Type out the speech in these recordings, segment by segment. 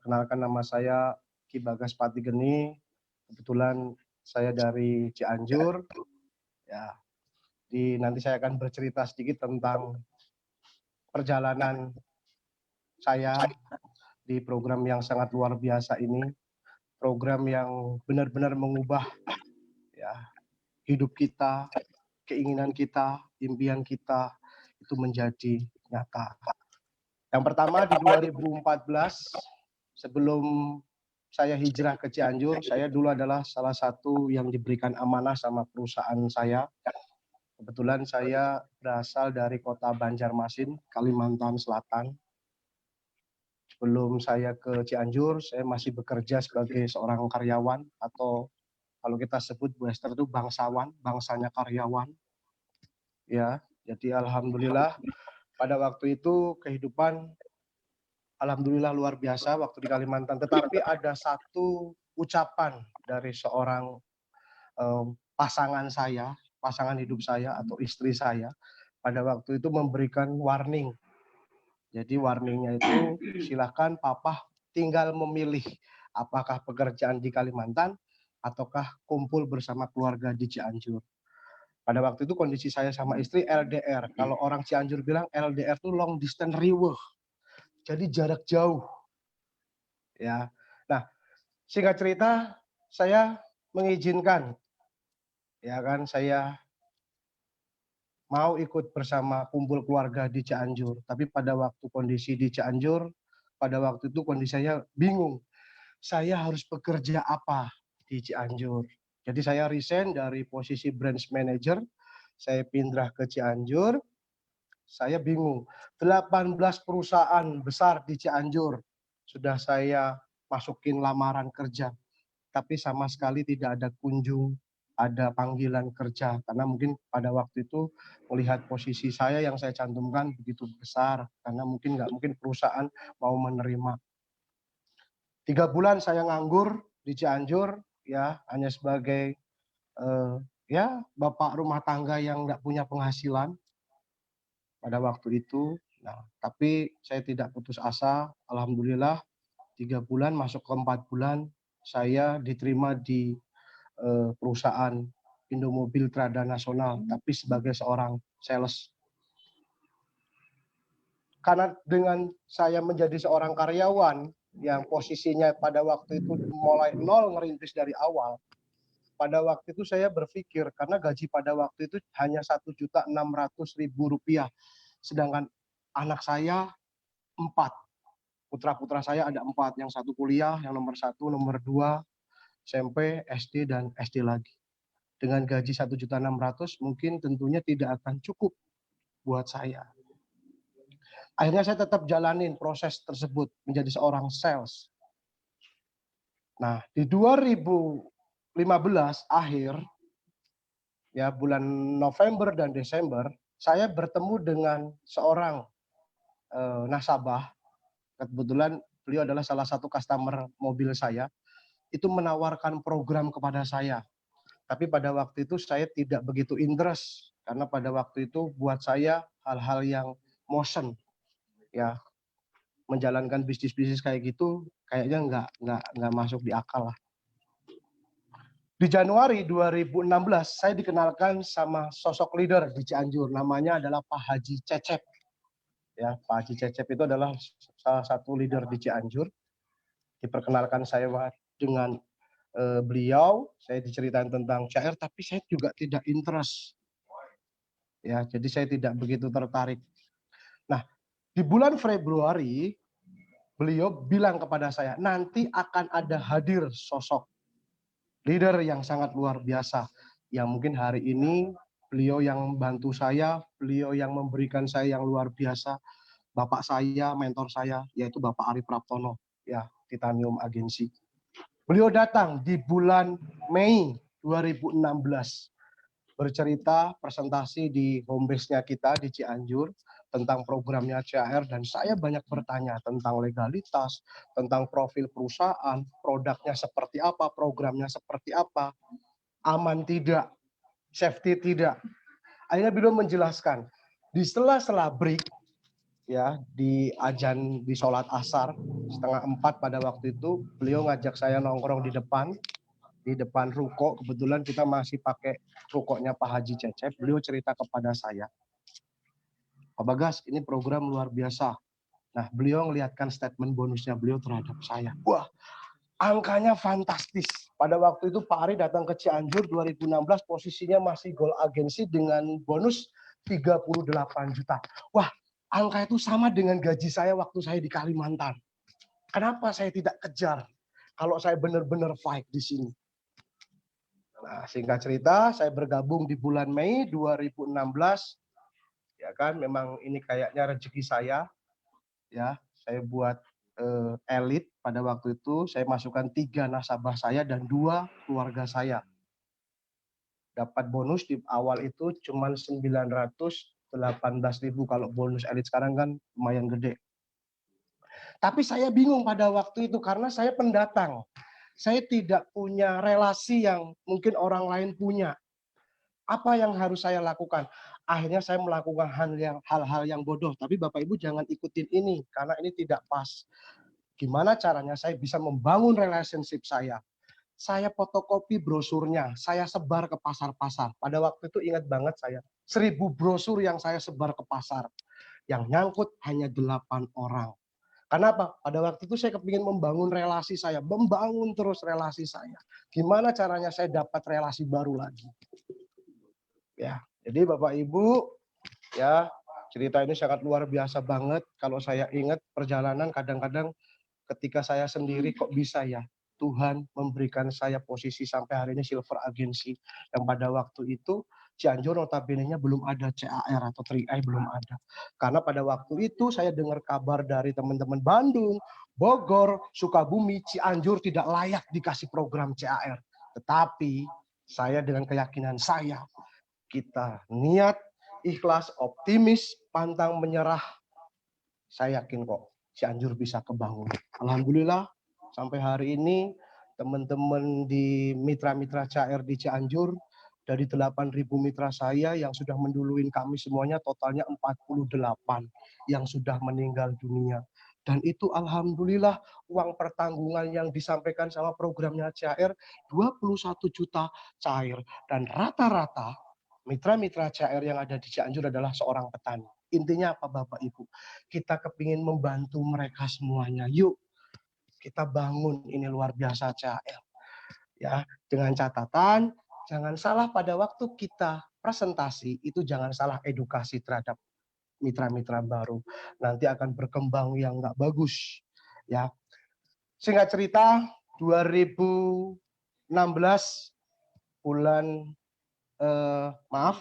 Perkenalkan nama saya Ki Bagas Patigeni. Kebetulan saya dari Cianjur. Ya, nanti saya akan bercerita sedikit tentang perjalanan saya di program yang sangat luar biasa ini. Program yang benar-benar mengubah ya hidup kita, keinginan kita, impian kita itu menjadi nyata. Yang pertama di 2014, sebelum saya hijrah ke Cianjur, saya dulu adalah salah satu yang diberikan amanah sama perusahaan saya. Kebetulan saya berasal dari kota Banjarmasin, Kalimantan Selatan. Sebelum saya ke Cianjur, saya masih bekerja sebagai seorang karyawan, atau kalau kita sebut Western itu bangsawan, bangsanya karyawan. Ya, jadi alhamdulillah pada waktu itu kehidupan alhamdulillah luar biasa waktu di Kalimantan. Tetapi ada satu ucapan dari seorang pasangan hidup saya atau istri saya pada waktu itu memberikan warning. Jadi warningnya itu silakan papa tinggal memilih apakah pekerjaan di Kalimantan ataukah kumpul bersama keluarga di Cianjur. Pada waktu itu kondisi saya sama istri LDR. Kalau orang Cianjur bilang LDR itu long distance riweuh. Jadi jarak jauh. Ya. Nah, singkat cerita saya mengizinkan ya kan, saya mau ikut bersama kumpul keluarga di Cianjur. Tapi pada waktu kondisi di Cianjur, pada waktu itu kondisi saya bingung. Saya harus bekerja apa di Cianjur. Jadi saya resign dari posisi branch manager, saya pindah ke Cianjur. Saya bingung. 18 perusahaan besar di Cianjur sudah saya masukin lamaran kerja, tapi sama sekali tidak ada kunjung ada panggilan kerja, karena mungkin pada waktu itu melihat posisi saya yang saya cantumkan begitu besar, karena mungkin nggak mungkin perusahaan mau menerima. 3 bulan saya nganggur di Cianjur, ya hanya sebagai ya bapak rumah tangga yang nggak punya penghasilan pada waktu itu. Nah, tapi saya tidak putus asa, alhamdulillah 3 bulan masuk ke 4 bulan saya diterima di perusahaan Indomobil Trada Nasional, tapi sebagai seorang sales. Karena dengan saya menjadi seorang karyawan yang posisinya pada waktu itu mulai nol, ngerintis dari awal, pada waktu itu saya berpikir, karena gaji pada waktu itu hanya Rp1.600.000, sedangkan anak saya 4, putra-putra saya ada 4, yang satu kuliah, yang nomor 1, nomor 2, SMP, SD, dan SD lagi. Dengan gaji 1.600.000 mungkin tentunya tidak akan cukup buat saya. Akhirnya saya tetap jalanin proses tersebut menjadi seorang sales. Nah, di 2015 akhir, ya bulan November dan Desember, saya bertemu dengan seorang nasabah. Kebetulan beliau adalah salah satu customer mobil saya. Itu menawarkan program kepada saya. Tapi pada waktu itu saya tidak begitu interest, karena pada waktu itu buat saya hal-hal yang motion, ya menjalankan bisnis kayak gitu kayaknya nggak masuk di akal lah. Di Januari 2016 saya dikenalkan sama sosok leader di Cianjur, namanya adalah Pak Haji Cecep. Ya, Pak Haji Cecep itu adalah salah satu leader di Cianjur. Diperkenalkan saya dengan beliau, saya diceritain tentang CR, tapi saya juga tidak interest. Ya, jadi saya tidak begitu tertarik. Nah, di bulan Februari, beliau bilang kepada saya, nanti akan ada hadir sosok leader yang sangat luar biasa. Yang mungkin hari ini, beliau yang membantu saya, beliau yang memberikan saya yang luar biasa. Bapak saya, mentor saya, yaitu Bapak Ari Praptono, ya, Titanium Agensi. Beliau datang di bulan Mei 2016, bercerita presentasi di home base-nya kita di Cianjur tentang programnya CAR, dan saya banyak bertanya tentang legalitas, tentang profil perusahaan, produknya seperti apa, programnya seperti apa, aman tidak, safety tidak. Akhirnya beliau menjelaskan, di sela-sela break, ya di azan di sholat asar 3:30 pada waktu itu beliau ngajak saya nongkrong di depan ruko. Kebetulan kita masih pakai rukonya Pak Haji Cecep. Beliau cerita kepada saya, Pak Bagas, ini program luar biasa. Nah, beliau ngelihatkan statement bonusnya beliau terhadap saya. Wah, angkanya fantastis. Pada waktu itu Pak Ari datang ke Cianjur 2016, posisinya masih gol agensi dengan bonus 38 juta. Wah, angka itu sama dengan gaji saya waktu saya di Kalimantan. Kenapa saya tidak kejar kalau saya benar-benar fight di sini? Nah, singkat cerita, saya bergabung di bulan Mei 2016. Ya kan, memang ini kayaknya rezeki saya. Ya, saya buat elit pada waktu itu. Saya masukkan 3 nasabah saya dan 2 keluarga saya. Dapat bonus di awal itu cuma 918.000. Kalau bonus elit sekarang kan lumayan gede. Tapi saya bingung pada waktu itu karena saya pendatang. Saya tidak punya relasi yang mungkin orang lain punya. Apa yang harus saya lakukan? Akhirnya saya melakukan hal-hal yang bodoh. Tapi Bapak Ibu jangan ikutin ini karena ini tidak pas. Gimana caranya saya bisa membangun relationship saya? Saya fotokopi brosurnya, saya sebar ke pasar-pasar. Pada waktu itu ingat banget saya, 1.000 brosur yang saya sebar ke pasar. Yang nyangkut hanya 8 orang. Kenapa? Pada waktu itu saya kepingin membangun relasi saya, membangun terus relasi saya. Gimana caranya saya dapat relasi baru lagi? Ya, jadi Bapak Ibu, ya cerita ini sangat luar biasa banget. Kalau saya ingat perjalanan kadang-kadang ketika saya sendiri kok bisa ya Tuhan memberikan saya posisi sampai hari ini silver agency yang pada waktu itu Cianjur notabene-nya belum ada CAR atau 3i belum ada. Karena pada waktu itu saya dengar kabar dari teman-teman Bandung, Bogor, Sukabumi, Cianjur tidak layak dikasih program CAR. Tetapi saya dengan keyakinan saya, kita niat, ikhlas, optimis, pantang menyerah, saya yakin kok Cianjur bisa kebangun. Alhamdulillah sampai hari ini teman-teman di mitra-mitra CAR di Cianjur dari 8.000 mitra saya yang sudah menduluin kami semuanya totalnya 48 yang sudah meninggal dunia. Dan itu alhamdulillah uang pertanggungan yang disampaikan sama programnya CAR 21 juta cair. Dan rata-rata mitra-mitra CAR yang ada di Cianjur adalah seorang petani. Intinya apa Bapak Ibu? Kita kepingin membantu mereka semuanya. Yuk kita bangun ini luar biasa CAR. Ya, dengan catatan jangan salah pada waktu kita presentasi itu jangan salah edukasi terhadap mitra-mitra baru. Nanti akan berkembang yang nggak bagus. Ya, singkat cerita 2016 bulan 2000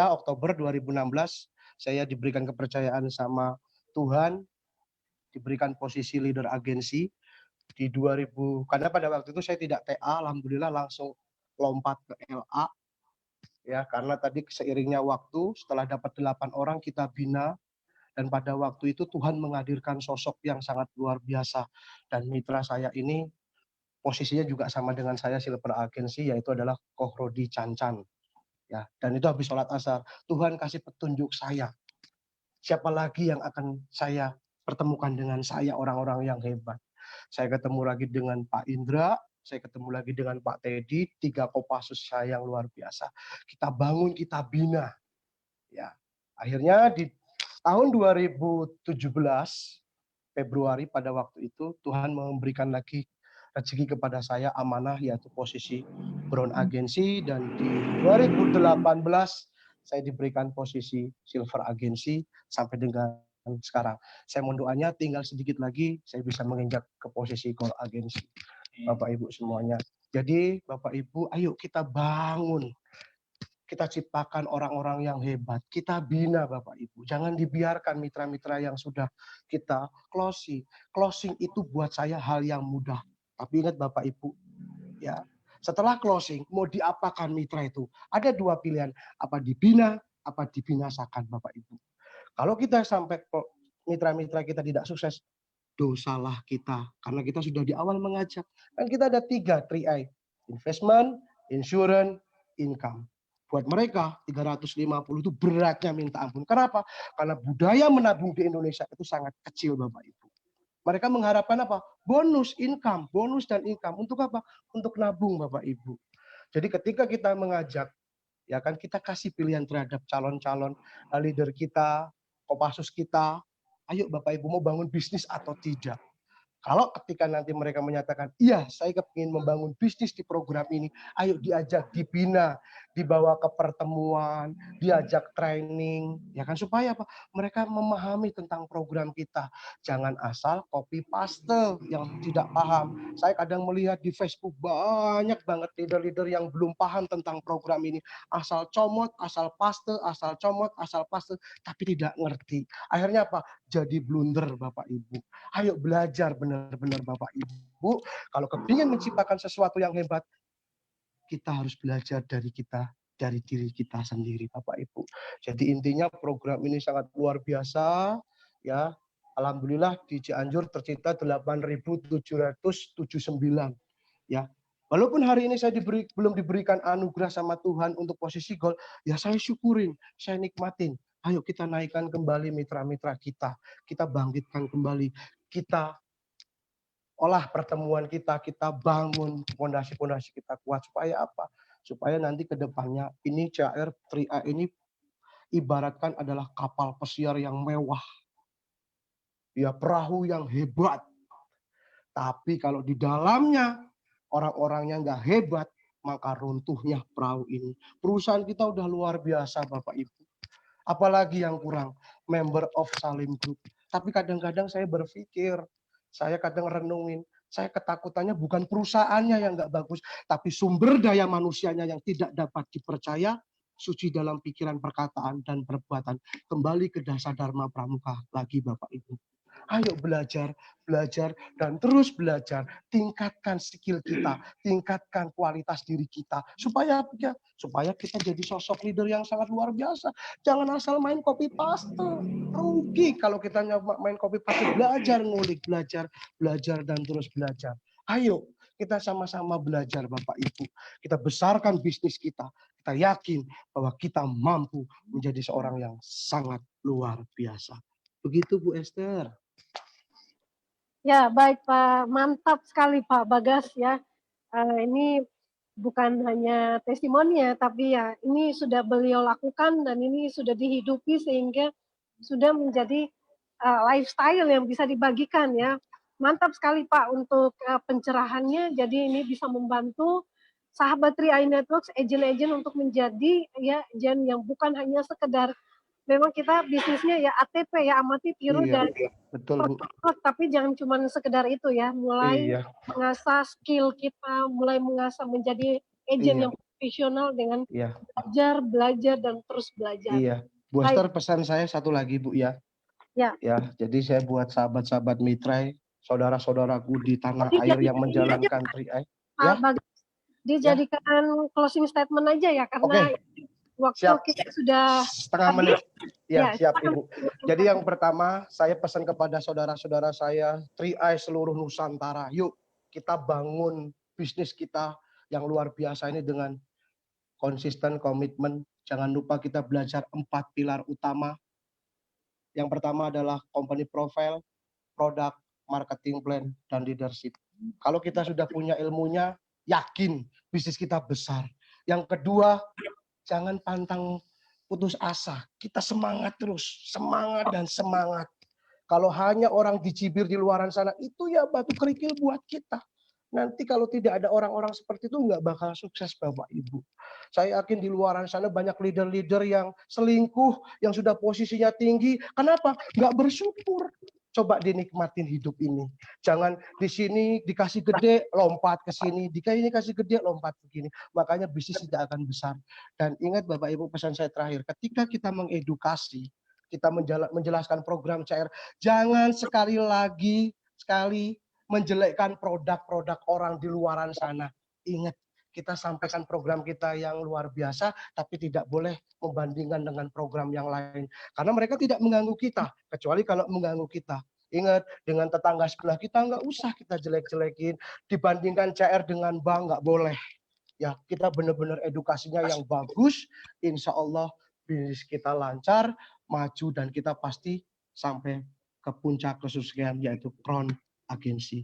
Oktober 2016 saya diberikan kepercayaan sama Tuhan, diberikan posisi leader agensi di 2000 karena pada waktu itu saya tidak TA, alhamdulillah langsung lompat ke LA ya karena tadi seiringnya waktu setelah dapat 8 orang kita bina dan pada waktu itu Tuhan menghadirkan sosok yang sangat luar biasa dan mitra saya ini posisinya juga sama dengan saya silver agency yaitu adalah Kohrodi Cancan. Ya, dan itu habis sholat asar. Tuhan kasih petunjuk saya. Siapa lagi yang akan saya pertemukan dengan saya orang-orang yang hebat. Saya ketemu lagi dengan Pak Indra, saya ketemu lagi dengan Pak Teddy, 3 Kopassus saya yang luar biasa. Kita bangun, kita bina. Ya, akhirnya di tahun 2017 Februari pada waktu itu Tuhan memberikan lagi rezeki kepada saya amanah yaitu posisi Brown Agency dan di 2018 saya diberikan posisi Silver Agency sampai dengan sekarang. Saya mohon doanya tinggal sedikit lagi saya bisa menginjak ke posisi Gold Agency. Bapak Ibu semuanya. Jadi Bapak Ibu ayo kita bangun. Kita ciptakan orang-orang yang hebat. Kita bina Bapak Ibu. Jangan dibiarkan mitra-mitra yang sudah kita closing. Closing itu buat saya hal yang mudah. Tapi ingat Bapak Ibu, ya setelah closing mau diapakan mitra itu? Ada 2 pilihan, apa dibina, apa dibinasakan Bapak Ibu. Kalau kita sampai mitra-mitra kita tidak sukses, dosalah kita. Karena kita sudah di awal mengajak. Kan kita ada 3 3I. Investment, insurance, income. Buat mereka 350 itu beratnya minta ampun. Kenapa? Karena budaya menabung di Indonesia itu sangat kecil Bapak Ibu. Mereka mengharapkan apa? Bonus income, bonus dan income. Untuk apa? Untuk nabung Bapak Ibu. Jadi ketika kita mengajak, ya kan kita kasih pilihan terhadap calon-calon leader kita, Kopassus kita, ayo Bapak Ibu mau bangun bisnis atau tidak. Kalau ketika nanti mereka menyatakan, iya saya ingin membangun bisnis di program ini, ayo diajak, dibina, dibawa ke pertemuan, diajak training, ya kan supaya apa? Mereka memahami tentang program kita. Jangan asal copy paste yang tidak paham. Saya kadang melihat di Facebook banyak banget leader-leader yang belum paham tentang program ini. Asal comot, asal paste, asal comot, asal paste, tapi tidak ngerti. Akhirnya apa? Jadi blunder Bapak Ibu. Ayo belajar benar-benar Bapak Ibu. Kalau kepingin menciptakan sesuatu yang hebat, kita harus belajar dari diri kita sendiri Bapak Ibu. Jadi intinya program ini sangat luar biasa ya. Alhamdulillah di Cianjur tercipta 8.779 ya. Walaupun hari ini saya belum diberikan anugerah sama Tuhan untuk posisi gol, ya saya syukurin, saya nikmatin. Ayo kita naikkan kembali mitra-mitra kita. Kita bangkitkan kembali. Kita olah pertemuan kita, kita bangun fondasi-fondasi kita kuat. Supaya apa? Supaya nanti ke depannya ini CR 3A ini ibaratkan adalah kapal pesiar yang mewah. Ya perahu yang hebat. Tapi kalau di dalamnya orang-orangnya nggak hebat, maka runtuhnya perahu ini. Perusahaan kita udah luar biasa Bapak Ibu. Apalagi yang kurang, member of Salim Group. Tapi kadang-kadang saya berpikir, saya kadang renungin, saya ketakutannya bukan perusahaannya yang nggak bagus, tapi sumber daya manusianya yang tidak dapat dipercaya, suci dalam pikiran, perkataan, dan perbuatan. Kembali ke dasar Dharma Pramuka lagi Bapak Ibu. Ayo belajar, belajar, dan terus belajar. Tingkatkan skill kita, tingkatkan kualitas diri kita. Supaya kita jadi sosok leader yang sangat luar biasa. Jangan asal main copy paste. Rugi kalau kita main copy paste. Belajar, ngulik, belajar, dan terus belajar. Ayo, kita sama-sama belajar Bapak Ibu. Kita besarkan bisnis kita. Kita yakin bahwa kita mampu menjadi seorang yang sangat luar biasa. Begitu Bu Esther. Ya, baik Pak. Mantap sekali Pak Bagas ya. Ini bukan hanya testimoninya, tapi ya ini sudah beliau lakukan dan ini sudah dihidupi sehingga sudah menjadi lifestyle yang bisa dibagikan ya. Mantap sekali Pak untuk pencerahannya. Jadi ini bisa membantu sahabat 3i Networks, agent-agent untuk menjadi ya agent yang bukan hanya sekedar memang kita bisnisnya ya ATP ya amati tiru dan betul Bu. Tapi jangan cuma sekedar itu ya, mulai mengasah skill kita, mulai mengasah menjadi agent yang profesional dengan belajar dan terus belajar. Iya, Bu Esther pesan saya satu lagi Bu ya. Ya, jadi saya buat sahabat-sahabat mitra, saudara-saudaraku di tanah air yang menjalankan 3i. Ya, dijadikan closing statement aja ya, karena waktu kita sudah setengah menit. Ya, siap Ibu. Jadi yang pertama saya pesan kepada saudara-saudara saya 3i seluruh Nusantara. Yuk kita bangun bisnis kita yang luar biasa ini dengan konsisten, komitmen. Jangan lupa kita belajar 4 pilar utama. Yang pertama adalah company profile, product, marketing plan, dan leadership. Kalau kita sudah punya ilmunya, yakin bisnis kita besar. Yang kedua, jangan pantang putus asa. Kita semangat terus, semangat dan semangat. Kalau hanya orang dicibir di luaran sana, itu ya batu kerikil buat kita. Nanti kalau tidak ada orang-orang seperti itu, nggak bakal sukses Bapak Ibu. Saya yakin di luaran sana banyak leader-leader yang selingkuh, yang sudah posisinya tinggi. Kenapa? Nggak bersyukur. Coba dinikmatin hidup ini. Jangan di sini dikasih gede, lompat ke sini. Dikasih gede, lompat begini. Makanya bisnis tidak akan besar. Dan ingat Bapak Ibu, pesan saya terakhir. Ketika kita mengedukasi, kita menjelaskan program CR, jangan sekali menjelekkan produk-produk orang di luaran sana. Ingat, kita sampaikan program kita yang luar biasa, tapi tidak boleh membandingkan dengan program yang lain. Karena mereka tidak mengganggu kita, kecuali kalau mengganggu kita. Ingat, dengan tetangga sebelah kita nggak usah kita jelek-jelekin. Dibandingkan CR dengan bank nggak boleh. ya kita benar-benar edukasinya yang bagus, insya Allah bisnis kita lancar, maju, dan kita pasti sampai ke puncak kesusahan yaitu crown agensi.